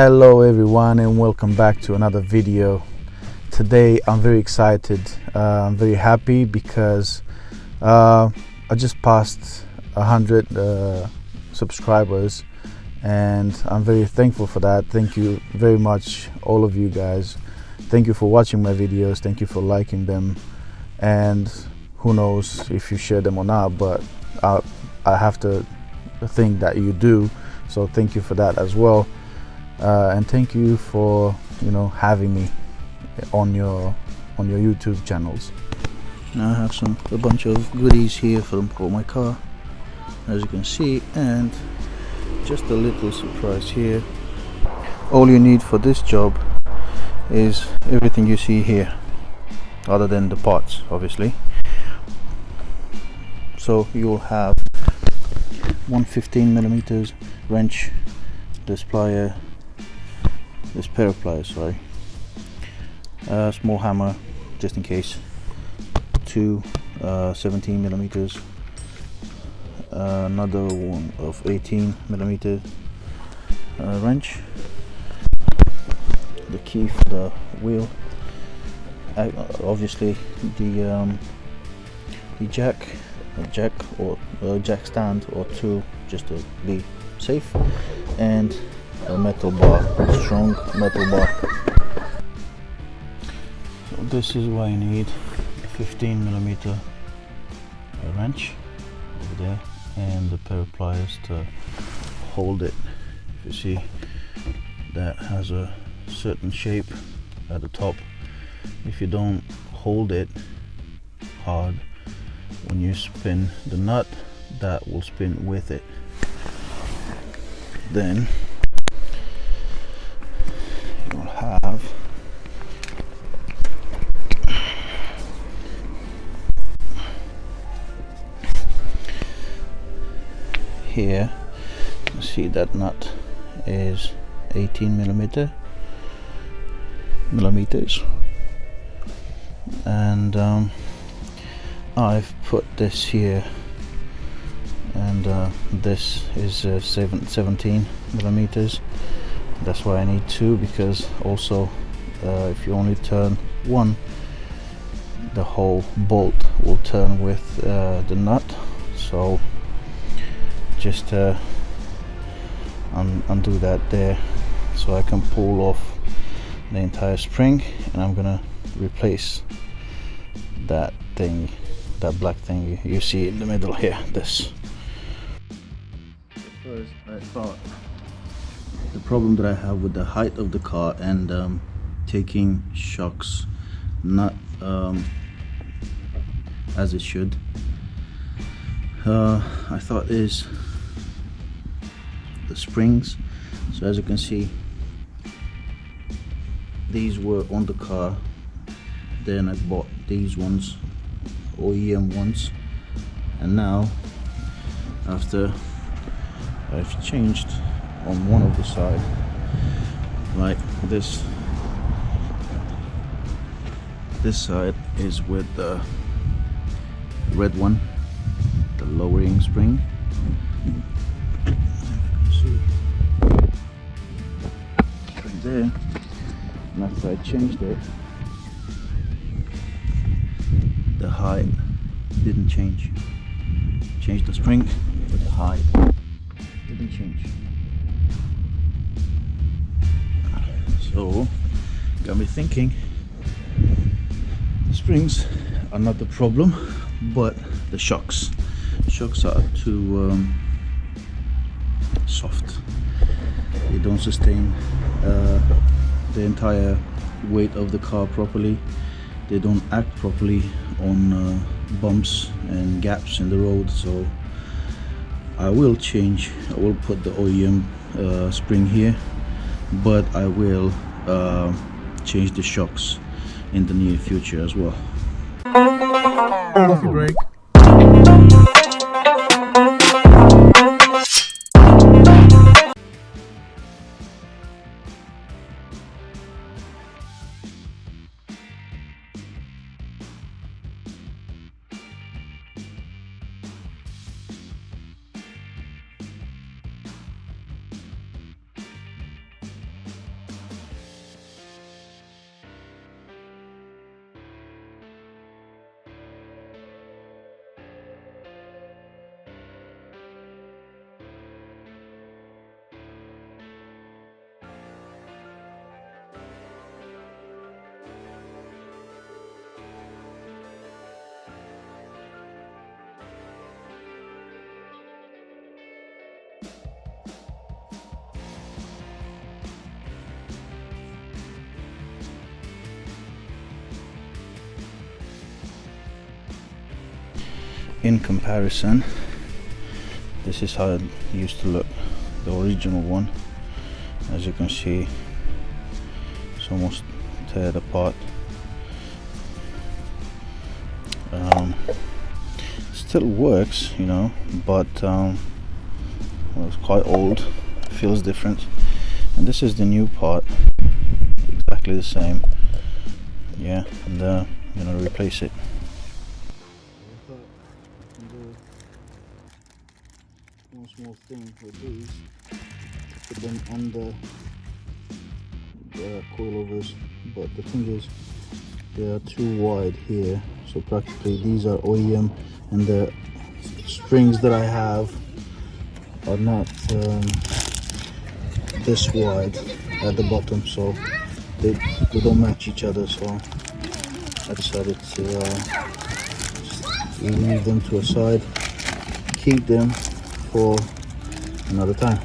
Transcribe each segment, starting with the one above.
Hello everyone and welcome back to another video. Today I'm very excited, I'm very happy because I just passed 100 subscribers and I'm very thankful for that. Thank you very much, all of you guys. Thank you for watching my videos, thank you for liking them, and who knows if you share them or not, but I have to think that you do, so thank you for that as well. And thank you for having me on your YouTube channels. Now I have a bunch of goodies here for my car, as you can see, and just a little surprise here. All you need for this job is everything you see here, other than the parts obviously. So you'll have one 15mm wrench, this plier, this pair of pliers, sorry, a small hammer just in case, two 17mm, another one of 18mm wrench, the key for the wheel, obviously the jack stand or two just to be safe, and a metal bar, a strong metal bar. So this is what I need: a 15mm wrench over there and a pair of pliers to hold it. If you see, that has a certain shape at the top. If you don't hold it hard, when you spin the nut, that will spin with it. Then you'll have here, you see that nut is 18mm, and I've put this here, and this is 17mm. That's why I need two, because also if you only turn one, the whole bolt will turn with the nut. So just undo that there, so I can pull off the entire spring, and I'm gonna replace that thing, that black thing you see in the middle here, this. First, I thought the problem that I have with the height of the car and taking shocks not as it should, I thought is the springs. So as you can see, these were on the car, then I bought these ones, OEM ones, and now after I've changed on one of the side, like this side is with the red one, the lowering spring. See right there, and after I changed it, the height didn't change. Changed the spring, but the height didn't change. So got me thinking, the springs are not the problem, but the shocks are too soft. They don't sustain the entire weight of the car properly. They don't act properly on bumps and gaps in the road. So I will put the OEM spring here, but I will change the shocks in the near future as well. Coffee break. in comparison, this is how it used to look, the original one. As you can see, it's almost teared apart. Still works, you know, but well, it's quite old, feels different. And this is the new part, exactly the same. Yeah, and I'm gonna replace it. One small thing with these, put them on the coilovers, but the thing is they are too wide here, so practically these are OEM, and the springs that I have are not this wide at the bottom, so they don't match each other. So I decided to just leave them to a side, keep them for another time.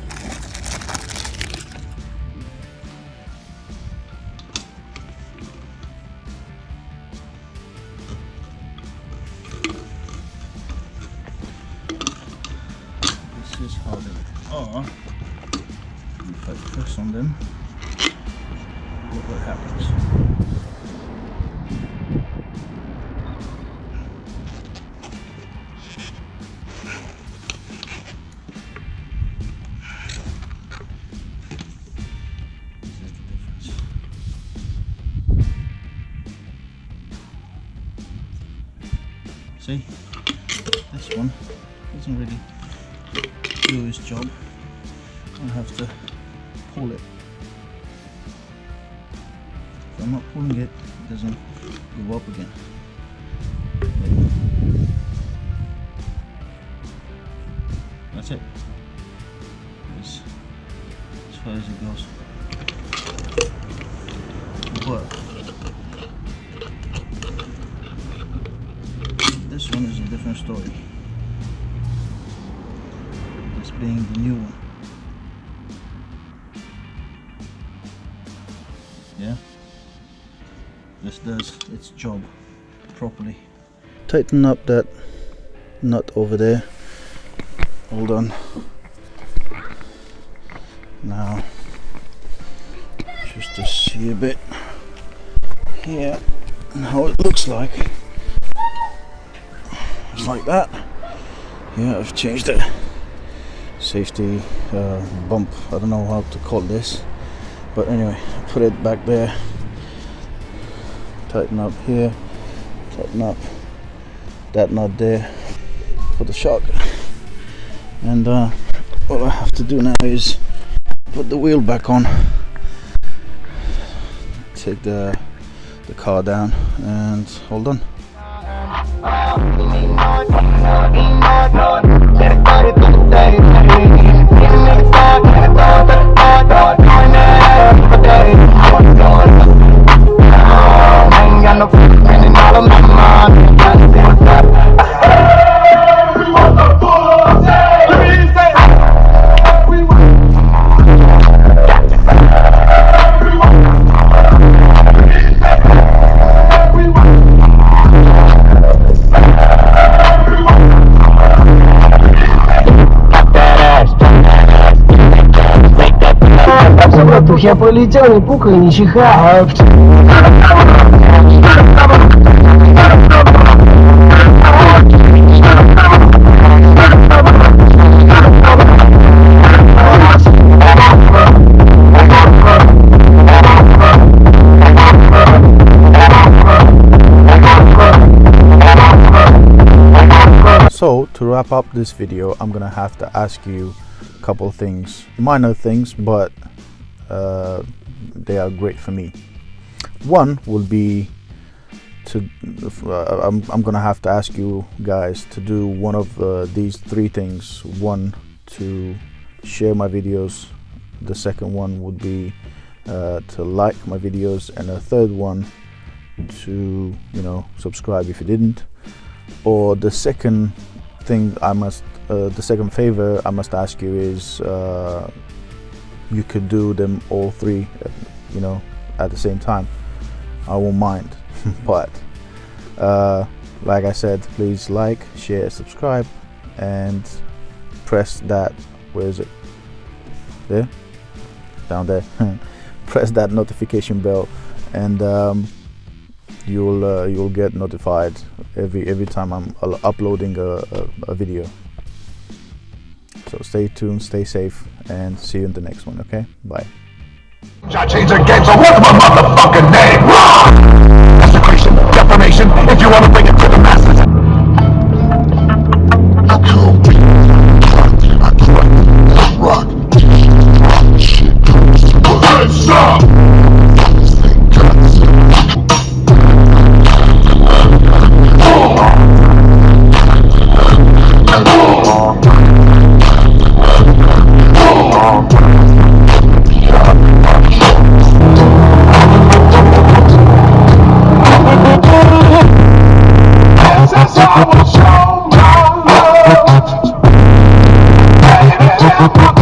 This is how they are. If I press on them, look what happens. See, this one doesn't really do its job. I have to pull it. If I'm not pulling it, it doesn't go up again. That's it. That's as far as it goes. But this one is a different story. This being the new one. Yeah, this does its job properly. Tighten up that nut over there. Hold on. Now, just to see a bit here and how it looks like. It's like that. Yeah, I've changed the safety bump. I don't know how to call this, but anyway, put it back there. Tighten up here. Tighten up that nut there for the shock. And all I have to do now is put the wheel back on. Take the car down and hold on. Я полетел, не пукай, не чихай. So to wrap up this video, I'm gonna have to ask you a couple of things, minor things, but they are great for me. One will be to I'm gonna have to ask you guys to do one of these three things. One, to share my videos. The second one would be to like my videos, and the third one to, you know, subscribe if you didn't. Or the second thing the second favor I must ask you is you could do them all three, you know, at the same time. I won't mind. But like I said, please like, share, subscribe, and press that, where is it, there, down there, press that notification bell, and you'll get notified every time I'm uploading a video. So stay tuned, stay safe, and see you in the next one. Okay, bye. I change the game, so what's my motherfucking name? Desecration, defamation, if you wanna bring it to the masses. Hey, stop! I will show my love.